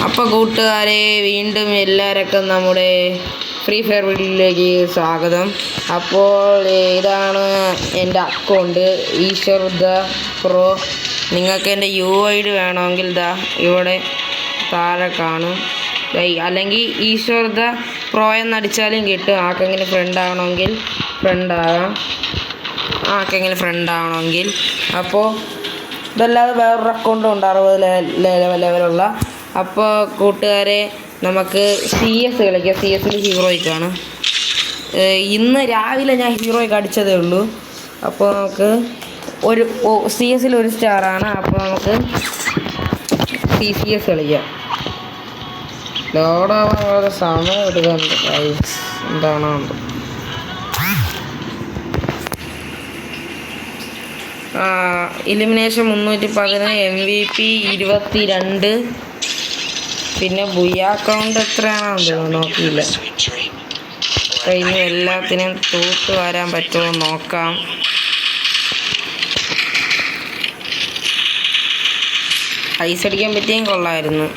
അപ്പോൾ കൂട്ടുകാരെ, വീണ്ടും എല്ലാവർക്കും നമ്മുടെ ഫ്രീ ഫയർ വീഡിയോയിലേക്ക് സ്വാഗതം. അപ്പോൾ ഇതാണ് എൻ്റെ അക്കൗണ്ട്, ഈശ്വർ ദ പ്രോ. നിങ്ങൾക്ക് എൻ്റെ UID വേണമെങ്കിൽ ഇവിടെ താഴെ കാണും, അല്ലെങ്കിൽ ഈശ്വർ ദ പ്രോ എന്നടിച്ചാലും കിട്ടും. ആർക്കെങ്കിലും ഫ്രണ്ട് ആകണമെങ്കിൽ ഫ്രണ്ട് ആവണമെങ്കിൽ. അപ്പോൾ ഇതല്ലാതെ വേറൊരു അക്കൗണ്ടും ഉണ്ട് 60 ലെവലുള്ള. അപ്പോൾ കൂട്ടുകാരെ, നമുക്ക് CS കളിക്കാം. CS ഹീറോയ്ക്കാണ്. ഇന്ന് രാവിലെ ഞാൻ ഹീറോയ്ക്ക് അടിച്ചതേ ഉള്ളൂ. അപ്പോൾ നമുക്ക് CS 1 സ്റ്റാറാണ്. അപ്പോൾ നമുക്ക് CS കളിക്കാം. ലോഡാവാൻ വളരെ സമയം എടുക്കുന്നുണ്ട്. എന്താണോ എലിമിനേഷൻ 310, MVP 22. പിന്നെ ബുയ അക്കൗണ്ട് എത്രയാണെന്ന് നോക്കിയില്ല. ഇനി എല്ലാത്തിനും തൂത്ത് വരാൻ പറ്റുമോ നോക്കാം. ഐസ് അടിക്കാൻ പറ്റിയും കൊള്ളായിരുന്നു.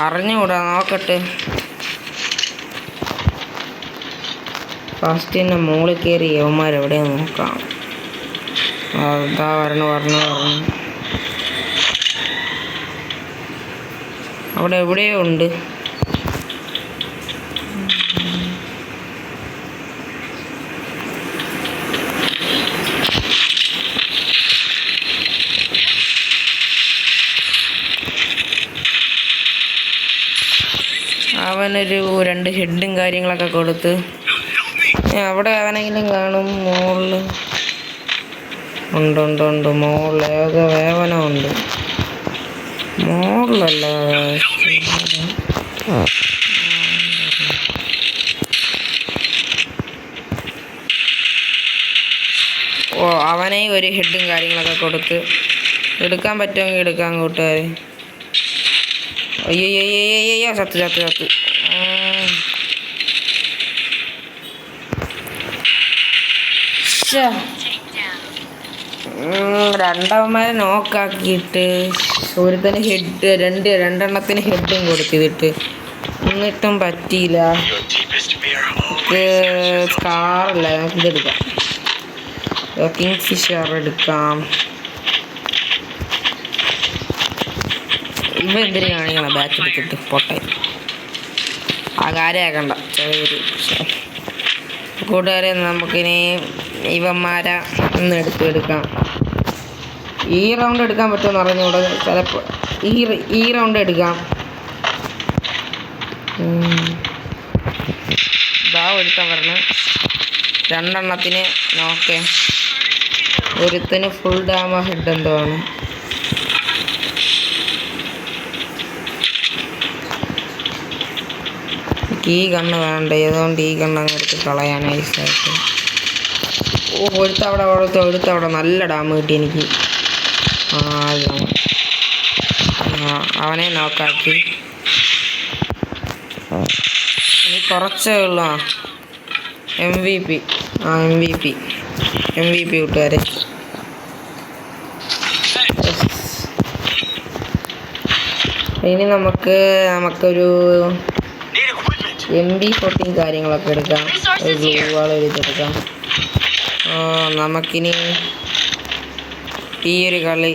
അറിഞ്ഞുകൂടാ, നോക്കട്ടെ. ഫസ്റ്റ് തന്നെ മുകളിൽ കയറി യവന്മാരെവിടെയാണ് നോക്കാം. അതാ പറഞ്ഞു അവിടെ എവിടെയോ ഉണ്ട്. അവനൊരു 2 ഹെഡും കാര്യങ്ങളൊക്കെ കൊടുത്ത് അവിടെ അവനെങ്കിലും കാണും. മുകളിൽ ഉണ്ട് മുകളിൽ ഏതോ വേവനുണ്ട്. മുകളിലല്ല, അവനെ ഒരു ഹെഡും കാര്യങ്ങളൊക്കെ കൊടുത്ത് എടുക്കാൻ പറ്റുമെങ്കിൽ എടുക്കാൻ കൂട്ടുകാർ. അയ്യോ ചത്ത്. രണ്ടവന്മാരെ നോക്കാക്കിയിട്ട് ഒരുത്തന് രണ്ടെണ്ണത്തിന് ഹെഡും കൊടുത്തിട്ട് എന്നിട്ടും പറ്റിയില്ല. സ്കാറില്ല, ഇതെടുക്കാം. കിങ് ഫിഷർ എടുക്കാം. ഇവ എന്തിനു കാണിക്കണം ബാറ്റ് എടുത്തിട്ട് പൊട്ടെ. ആ കാര്യമാക്കണ്ട. ചെറിയൊരു കൂട്ടുകാരെ, നമുക്കിനി ഇവന്മാരെ ഒന്ന് എടുക്കാം. ഈ റൗണ്ട് എടുക്കാൻ പറ്റുമെന്ന് അറിഞ്ഞൂടെ. ചിലപ്പോൾ ഈ റൗണ്ട് എടുക്കാം. എടുക്കാൻ പറഞ്ഞു. 2 എണ്ണത്തിന് നോക്കേ. ഒരുത്തിന് ഫുൾ ഡാമ ഹെഡ് എന്തോ ആണ്. ഈ കണ്ണ് വേണ്ട, ഏതുകൊണ്ട് ഈ കണ്ണങ്ങ് എടുത്ത് കളയാൻ ഐസായിട്ട്. ഒരുത്തവിടെ നല്ല ഡാമ് കിട്ടി എനിക്ക്. അവനെ നോക്കാക്കി. ഇനി കുറച്ചേ ഉള്ളൂ. MVP കൂട്ടുകാരെ. ഇനി നമുക്കൊരു MB14 കാര്യങ്ങളൊക്കെ എടുക്കാം. ഒരു ഗ്ലൂ വാൾ എഴുതിയെടുക്കാം. നമുക്കിനി ഈ ഒരു കളി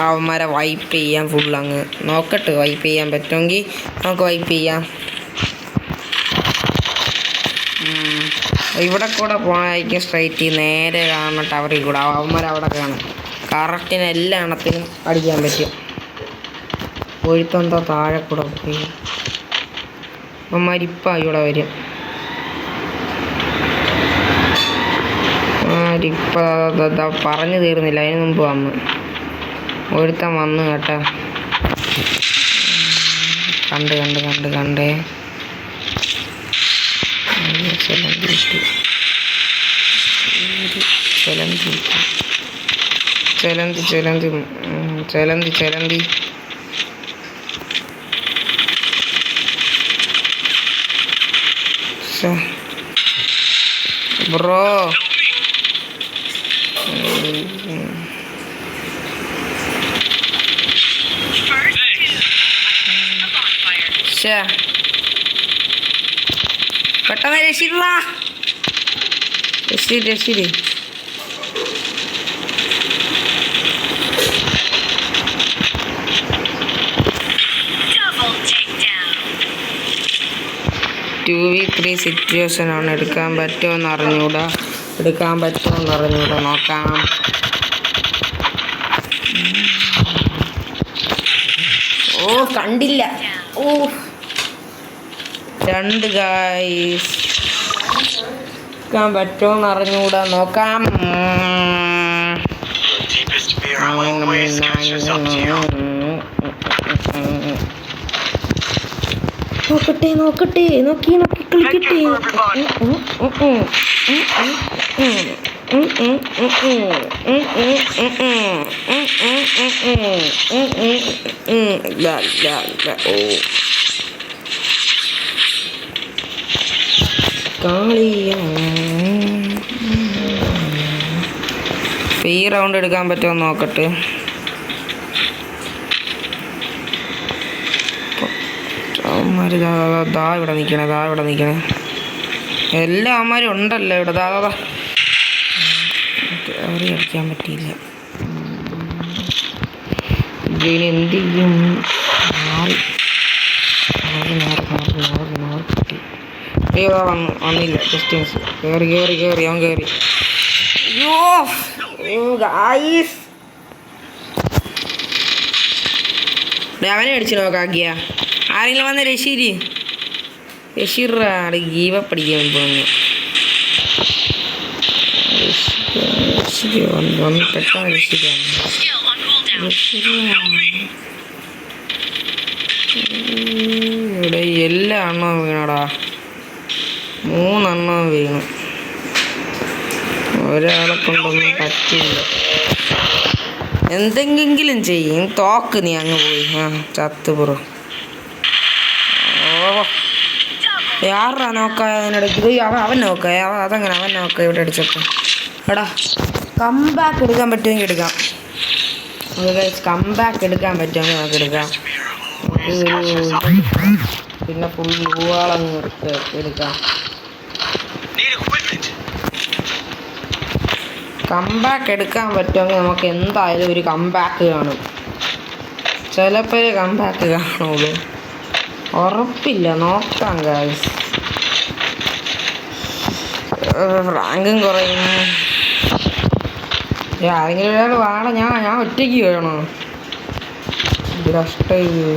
അവന്മാരെ വൈപ്പ് ചെയ്യാം. ഫുള്ളങ്ങ് നോക്കട്ടെ. വൈപ്പ് ചെയ്യാൻ പറ്റുമെങ്കിൽ നമുക്ക് വൈപ്പ് ചെയ്യാം. ഇവിടെ കൂടെ പോകണമായിരിക്കും സ്ട്രൈറ്റ്. നേരെ കാണുന്ന ടവറിൽ കൂടെ അവന്മാരവിടെ കാണും. കറക്റ്റിന് എല്ലാ എണ്ണത്തിനും അടിക്കാൻ പറ്റും. ഒഴുത്തെന്തോ താഴെ കൂടെ പോയി. അവന്മാരിപ്പം ഇവിടെ വരും. ഇപ്പം പറഞ്ഞു തീർന്നില്ല, അതിന് മുമ്പ് വന്നു. ഒരുത്തൻ വന്നു കേട്ടോ. കണ്ടേ ചെലന്തി. ബ്രോ പെട്ടെന്ന് രക്ഷിക്കടാ. രക്ഷിര്. ടു വി 3 സിറ്റുവേഷൻ ആണ്. എടുക്കാൻ പറ്റുമോന്ന് അറിഞ്ഞൂടാ. നോക്കാം. ഓ കണ്ടില്ല. ഓ 2 ഗായ്സ്. എടുക്കാൻ പറ്റുമോന്ന് അറിഞ്ഞൂടാ. നോക്കാം. നോക്കട്ടെ നോക്കി കളിക്കട്ടെ. ഈ റൗണ്ട് എടുക്കാൻ പറ്റുമോ നോക്കട്ടെ. ഇവിടെ നിൽക്കണേ. എല്ലാ അവന്മാരും ഉണ്ടല്ലോ ഇവിടെ. കളിക്കാൻ പറ്റിയില്ല. ഇതിന് എന്ത് ചെയ്യും? വന്നില്ല. ഡിസ്റ്റൻസ് കയറി അവൻ കയറി. അവനെ അടിച്ചു നോക്കാക്കിയ. ആരെങ്കിലും വന്ന രഷീറാണ് ഗീവപ്പ് അടിക്കാൻ പോകുന്നു. പെട്ടെന്ന് രക്ഷിക്കാണ്. ഇവിടെ എല്ലാ എണ്ണവും വീണടാ. 3 എണ്ണം വീണു. ഒരാളെ കൊണ്ടൊന്നും പറ്റില്ല. എന്തെങ്കിലും ചെയ്യും. തോക്ക് നീ അങ്ങ് പോയി. ചത്തുപുറ. യാറാ നോക്കായ അതിനിടയ്ക്ക്. അവൻ നോക്കായ. അതങ്ങനെ അവൻ നോക്കാം. ഇവിടെ അടിച്ചപ്പോൾ എടാ കംബാക്ക് എടുക്കാൻ പറ്റുമെങ്കിൽ എടുക്കാം. കംബാക്ക് എടുക്കാൻ പറ്റുമെങ്കിൽ നമുക്ക് എടുക്കാം. പിന്നെ ഫുൾ യൂളങ്ങ് എടുക്കാം. കംബാക്ക് എടുക്കാൻ പറ്റുമെങ്കിൽ നമുക്ക് എന്തായാലും ഒരു കംബാക്ക് കാണും. ചിലപ്പോൾ കംബാക്ക് കാണുള്ളൂ. ഉറപ്പില്ല. നോക്കാം ഗായ്സ്. റാങ്കും കുറയും. ആരെങ്കിലും ഒരാൾ വേണം. ഞാൻ ഒറ്റയ്ക്ക് വേണോ? കഷ്ടമായി.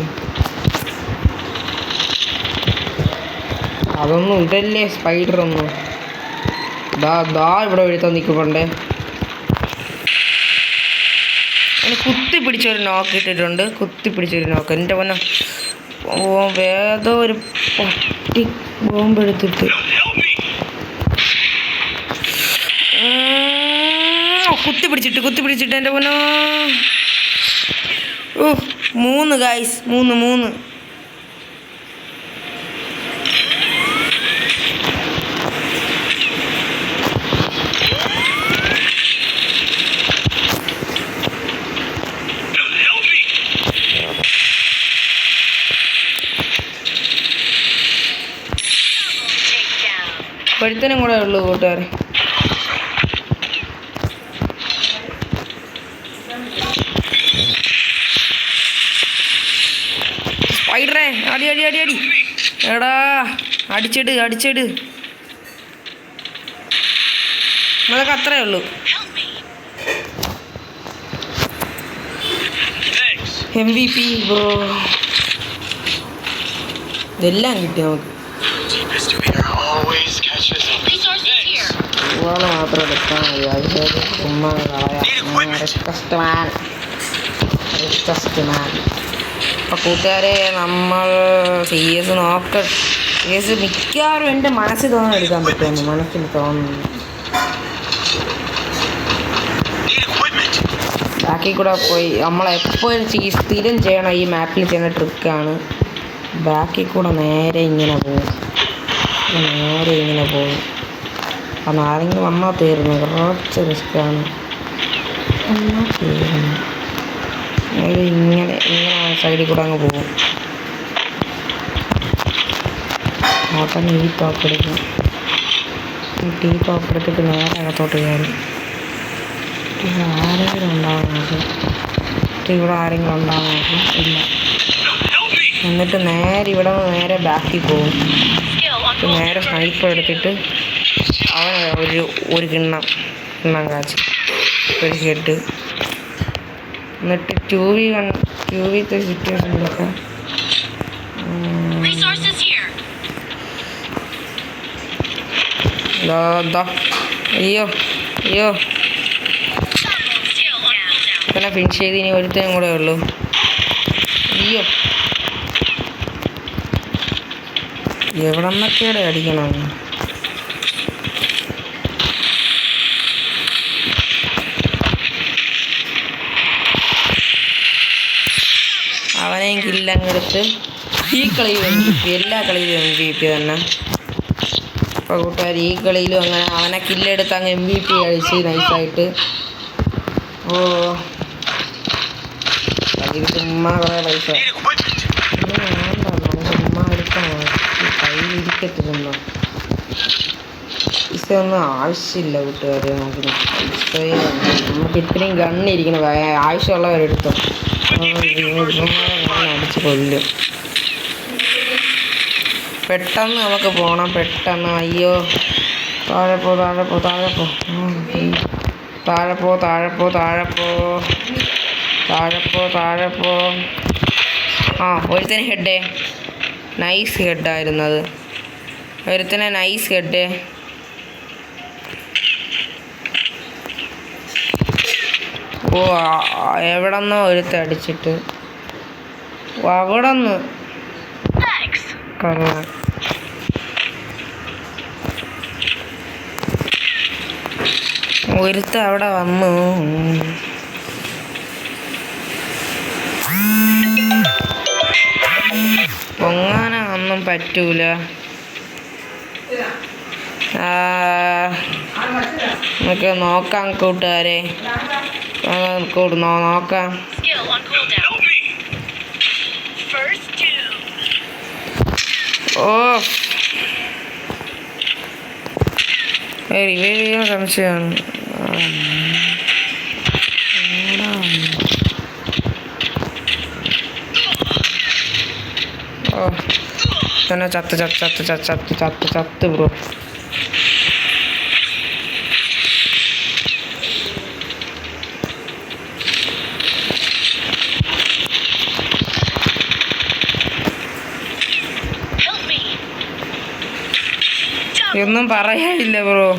അതൊന്നും ഇതല്ലേ സ്പൈഡറൊന്നും. ഇവിടെ എഴുത്താൻ നിൽക്കുമ്പോണ്ടേ. കുത്തിപ്പിടിച്ചൊരു നോക്ക് ഇട്ടിട്ടുണ്ട്. എൻ്റെ പൊന്നെ വേദോ ഒരു പട്ടി ബോംബ് എടുത്തിട്ട് കുത്തിപ്പിടിച്ചിട്ട് എൻ്റെ പൊന്നോ. 3 ഗായ്സ്. 3 ഒരുത്തനും കൂടെ ഉള്ളൂ കൂട്ടുകാരെ. സ്പൈഡറേ അടി എടാ അടിച്ചിട്. അതൊക്കെ അത്രേ ഉള്ളൂ. MVP bro. ഇതെല്ലാം കിട്ടി നമുക്ക്. മാത്രം എടുത്താൽ മതി. അതിൻ്റെ ചുമ്മാ കളയാം. അപ്പോൾ കൂട്ടുകാരെ നമ്മൾ CS നോക്കാം. CS മിക്കവാറും എൻ്റെ മനസ്സിൽ തോന്നുന്നു എടുക്കാൻ പറ്റുമെന്ന്. മനസ്സിൽ തോന്നുന്നു. ബാക്കിൽ കൂടെ പോയി നമ്മളെപ്പോഴും സ്ഥിരം ചെയ്യണം. ഈ മാപ്പിൽ ചെയ്യുന്ന ട്രിക്കാണ്. ബാക്കിൽ കൂടെ നേരെ ഇങ്ങനെ പോകും. അപ്പം ആരെങ്കിലും വന്നാൽ തീർന്നു. കുറച്ച് റിസ്ക്കാണ്. ഇങ്ങനെ സൈഡിൽ കൂടെ അങ്ങ് പോകും. ഓട്ടം ഈ തോക്കെടുക്കും. ഈ തോക്കെടുത്തിട്ട് നേരെ അകത്തോട്ട് കയറി. ഇവിടെ ആരെങ്കിലും ഉണ്ടാവും നോക്കും. ഇവിടെ ആരെങ്കിലും ഉണ്ടാവും നോക്കും. ഇല്ല. എന്നിട്ട് നേരെ ഇവിടെ നേരെ ബാക്കിൽ പോകും. നേരെ സ്നൈപ്പർ എടുത്തിട്ട് അവൻ ഒരു കിണ്ണം കാച്ചി ഒരു ഹെഡ്. എന്നിട്ട് 2v സിറ്റുവേഷനിലൊക്കെ അയ്യോ പിന്നെ ഫിനിഷ് ചെയ്ത് ഇനി ഒരുത്തനും കൂടെ ഉള്ളൂ. അയ്യോ എവിടെ നിന്നൊക്കെയാണ് അടിക്കണം. അവനെയും കില്ലങ്ങെടുത്ത് ഈ കളിയിൽ MVP, എല്ലാ കളിയിലും MVP തന്നെ. അപ്പോൾ കൂട്ടുകാർ ഈ കളിയിലും അങ്ങനെ അവനെ കില്ലെടുത്ത് അങ്ങ് MVP കഴിച്ച് നൈസായിട്ട്. ഓ അതിൽ ചുമ്മാ കുറേ പൈസ വേണ്ട, നമുക്ക് ചുമ്മാ എടുക്കാൻ കയ്യിലിരിക്കത്തില്ലല്ലോ. പൈസയൊന്നും ആവശ്യമില്ല കൂട്ടുകാർ. നമുക്ക് ഇത്രയും ഗണ്ണിരിക്കണം. ആവശ്യമുള്ളവരെടുത്തോ. അടിച്ച് കൊല്ലും. പെട്ടെന്ന് നമുക്ക് പോകണം. പെട്ടെന്ന്. അയ്യോ താഴെ പോ ആ ഒരുത്തന് ഹെഡേ. നൈസ് ഹെഡായിരുന്നത്. ഒരുത്തനെ നൈസ് ഹെഡ്. ഓ എവിടെ നിന്നോ ഒരുത്ത അടിച്ചിട്ട് അവിടെ നിന്ന് കള്ളൻ. ഒരുത്ത അവിടെ വന്നു. പൊങ്ങാനൊന്നും പറ്റൂല. നമുക്ക് നോക്കാം കൂട്ടുകാരെ, നോക്കാം. ഓ റിവൈവ് സംശയമാണ്. ഓ തന്നെ ചത്ത് ബ്രോ. ഒന്നും പറയാനില്ല ബ്രോ.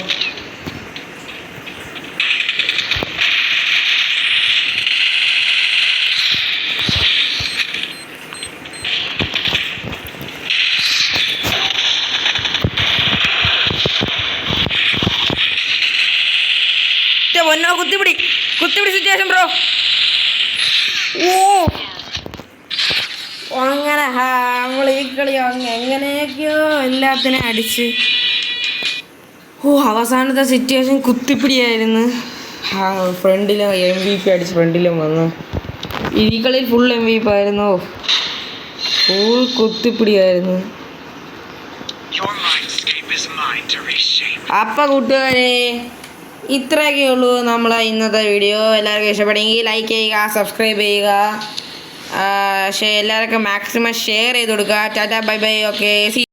കുത്തിപ്പിടി സിറ്റുവേഷൻ ബ്രോ. ഓ അങ്ങനെ നമ്മൾ ഈ കളി എങ്ങനെയൊക്കെയോ എല്ലാത്തിനും അടിച്ച്. ഓ അവസാനത്തെ സിറ്റുവേഷൻ കുത്തിപ്പിടിയായിരുന്നു. ഫ്രണ്ടിലും MVP അടിച്ച് ഫ്രണ്ടിലും വന്നു. ഈ കളിയിൽ ഫുൾ MVP ആയിരുന്നു. ഫുൾ കുത്തിപ്പിടിയായിരുന്നു. അപ്പം കൂട്ടുകാരെ ഇത്രയൊക്കെ ഉള്ളൂ നമ്മളെ ഇന്നത്തെ വീഡിയോ. എല്ലാവർക്കും ഇഷ്ടപ്പെടുമെങ്കിൽ ലൈക്ക് ചെയ്യുക, സബ്സ്ക്രൈബ് ചെയ്യുക, എല്ലാവർക്കും മാക്സിമം ഷെയർ ചെയ്ത് കൊടുക്കുക. Tata bye bye. ഓക്കെ.